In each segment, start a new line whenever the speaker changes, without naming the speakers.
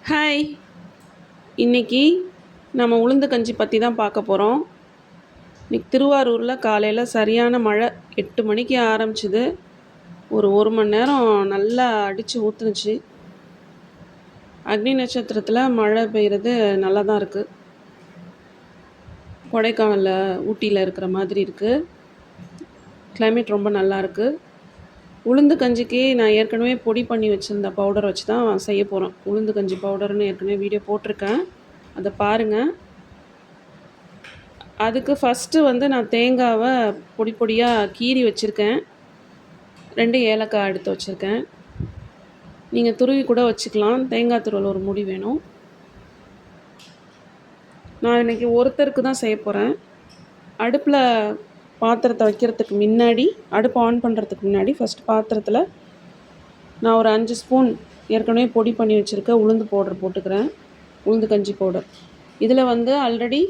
Hi. இன்னைக்கு நம்ம உளுந்து கஞ்சி பற்றி தான் பார்க்க போகிறோம். இன்னைக்கு திருவாரூரில் காலையில் சரியான மழை 8 மணிக்கு ஆரம்பிச்சுது. ஒரு 1 மணி நேரம் நல்லா அடித்து ஊற்றுனுச்சு. அக்னி நட்சத்திரத்தில் மழை பெய்கிறது நல்லா தான் இருக்குது. கொடைக்கானலில் ஊட்டியில் இருக்கிற மாதிரி இருக்குது. கிளைமேட் ரொம்ப நல்லா இருக்குது. உளுந்து கஞ்சிக்கு நான் ஏற்கனவே பொடி பண்ணி வச்சுருந்த பவுடர் வச்சு தான் செய்ய போகிறேன். உளுந்து கஞ்சி பவுடர்னு ஏற்கனவே வீடியோ போட்டிருக்கேன், அதை பாருங்கள். அதுக்கு ஃபஸ்ட்டு நான் தேங்காவை பொடி பொடியாக கீறி வச்சுருக்கேன். 2 ஏலக்காய் எடுத்து வச்சுருக்கேன். நீங்கள் துருவி கூட வச்சுக்கலாம். தேங்காய் துருவல் ஒரு முடி வேணும். நான் இன்றைக்கி ஒருத்தருக்கு தான் செய்ய போகிறேன். அடுப்பில் பாத்திரத்தை வைக்கிறதுக்கு முன்னாடி, அடுப்பு ஆன் பண்ணுறதுக்கு முன்னாடி ஃபஸ்ட்டு பாத்திரத்தில் நான் ஒரு 5 ஸ்பூன் ஏற்கனவே பொடி பண்ணி வச்சுருக்க உளுந்து பவுடர் போட்டுக்கிறேன். உளுந்து கஞ்சி பவுடர். இதில் ஆல்ரெடி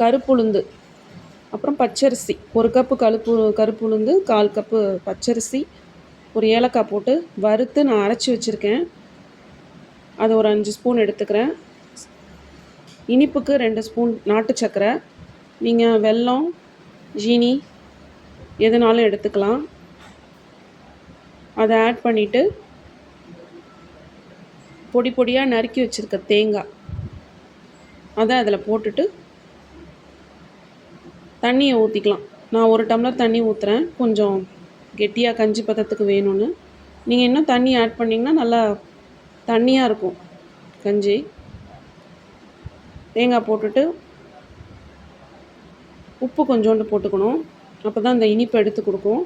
கருப்பு உளுந்து, அப்புறம் பச்சரிசி, 1 கப்பு கருப்பு உளுந்து, 1/4 கப்பு பச்சரிசி, ஒரு ஏலக்காய் போட்டு வறுத்து நான் அரைச்சி வச்சுருக்கேன். அதை ஒரு 5 ஸ்பூன் எடுத்துக்கிறேன். இனிப்புக்கு 2 ஸ்பூன் நாட்டு சர்க்கரை. நீங்கள் வெல்லம், ஜீனி எதுனாலும் எடுத்துக்கலாம். அதை ஆட் பண்ணிவிட்டு பொடி பொடியாக நறுக்கி வச்சுருக்க தேங்காய் அதை அதில் போட்டுட்டு தண்ணியை ஊற்றிக்கலாம். நான் 1 டம்ளர் தண்ணி ஊற்றுறேன், கொஞ்சம் கெட்டியாக கஞ்சி பதத்துக்கு வேணும்னு. நீங்கள் இன்னும் தண்ணி ஆட் பண்ணிங்கன்னா நல்லா தண்ணியாக இருக்கும் கஞ்சி. தேங்காய் போட்டுட்டு உப்பு கொஞ்சோண்டு போட்டுக்கணும், அப்போ தான் இந்த இனிப்பு எடுத்து கொடுக்கும்.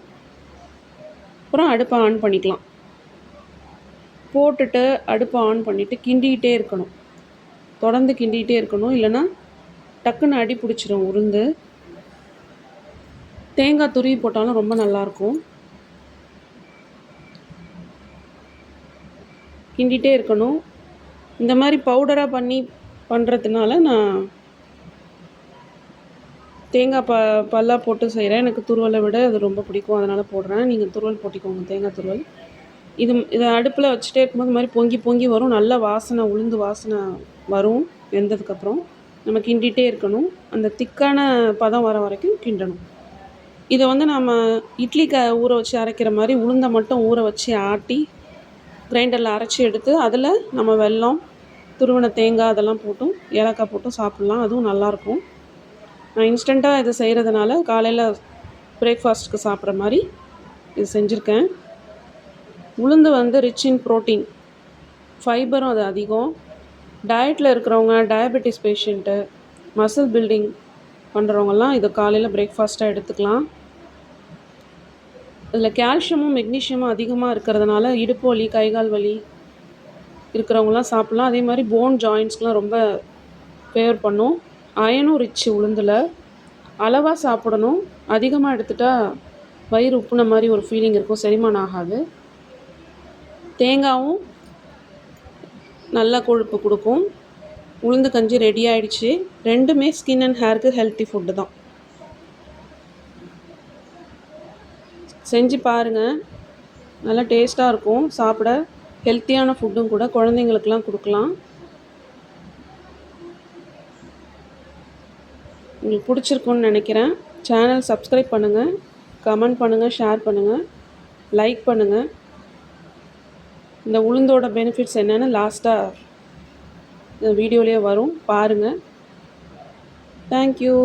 அப்புறம் அடுப்பை ஆன் பண்ணிக்கலாம். போட்டுட்டு அடுப்பை ஆன் பண்ணிவிட்டு கிண்டிகிட்டே இருக்கணும். தொடர்ந்து கிண்டிகிட்டே இருக்கணும், இல்லைன்னா டக்குன்னு அடி பிடிச்சிரும் உளுந்து. தேங்காய் துருவி போட்டாலும் ரொம்ப நல்லாயிருக்கும். கிண்டிகிட்டே இருக்கணும். இந்த மாதிரி பவுடராக பண்ணுறதுனால நான் தேங்காய் பல்லாக போட்டு செய்கிறேன். எனக்கு துருவலை விட அது ரொம்ப பிடிக்கும், அதனால் போடுறேன். நீங்கள் துருவல் போட்டிக்கோங்க, தேங்காய் துருவல். இதை அடுப்பில் வச்சுட்டே இருக்கும்போது மாதிரி பொங்கி பொங்கி வரும். நல்ல வாசனை, உளுந்து வாசனை வரும். வெந்ததுக்கப்புறம் நம்ம கிண்டிகிட்டே இருக்கணும். அந்த திக்கான பதம் வர வரைக்கும் கிண்டணும். இதை நம்ம இட்லிக்கு ஊற வச்சு அரைக்கிற மாதிரி உளுந்தை மட்டும் ஊற வச்சு ஆட்டி கிரைண்டரில் அரைச்சி எடுத்து அதில் நம்ம வெல்லம், துருவின தேங்காய் அதெல்லாம் போட்டும் ஏலக்காய் போட்டும் சாப்பிட்லாம். அதுவும் நல்லாயிருக்கும். நான் இன்ஸ்டண்ட்டாக இதை செய்கிறதுனால காலையில் பிரேக்ஃபாஸ்ட்டுக்கு சாப்பிட்ற மாதிரி இது செஞ்சுருக்கேன். உளுந்து ரிச் இன் ப்ரோட்டீன், ஃபைபரும் அது அதிகம். டயட்டில் இருக்கிறவங்க, டயபெட்டிஸ் பேஷண்ட்டு, மசில் பில்டிங் பண்ணுறவங்கலாம் இதை காலையில் பிரேக்ஃபாஸ்ட்டாக எடுத்துக்கலாம். இதில் கால்சியமும் மெக்னீஷியமும் அதிகமாக இருக்கிறதுனால இடுப்பு வலி, கைகால் வலி இருக்கிறவங்களாம் சாப்பிட்லாம். அதே மாதிரி போன் ஜாயின்ஸ்க்கெலாம் ரொம்ப ஃபேவர் பண்ணும். அயனும் ரிச்சு உளுந்தில். அளவாக சாப்பிடணும். அதிகமாக எடுத்துட்டால் வயிறு உப்புன மாதிரி ஒரு ஃபீலிங் இருக்கும், செரிமானம் ஆகாது. தேங்காயும் நல்ல கொழுப்பு கொடுக்கும். உளுந்து கஞ்சி ரெடி ஆகிடுச்சு. ரெண்டுமே ஸ்கின் அண்ட் ஹேருக்கு ஹெல்த்தி ஃபுட்டு தான். செஞ்சு பாருங்கள், நல்லா டேஸ்ட்டாக இருக்கும். சாப்பிட ஹெல்த்தியான ஃபுட்டும் கூட, குழந்தைங்களுக்கெல்லாம் கொடுக்கலாம். உங்களுக்கு பிடிச்சிருக்குன்னு நினைக்கிறேன். சேனல் சப்ஸ்கிரைப் பண்ணுங்கள், கமெண்ட் பண்ணுங்கள், ஷேர் பண்ணுங்கள், லைக் பண்ணுங்கள். இந்த உளுந்தோட பெனிஃபிட்ஸ் என்னென்னு லாஸ்ட்டாக இந்த வீடியோலேயே வரும், பாருங்கள். தேங்க்யூ.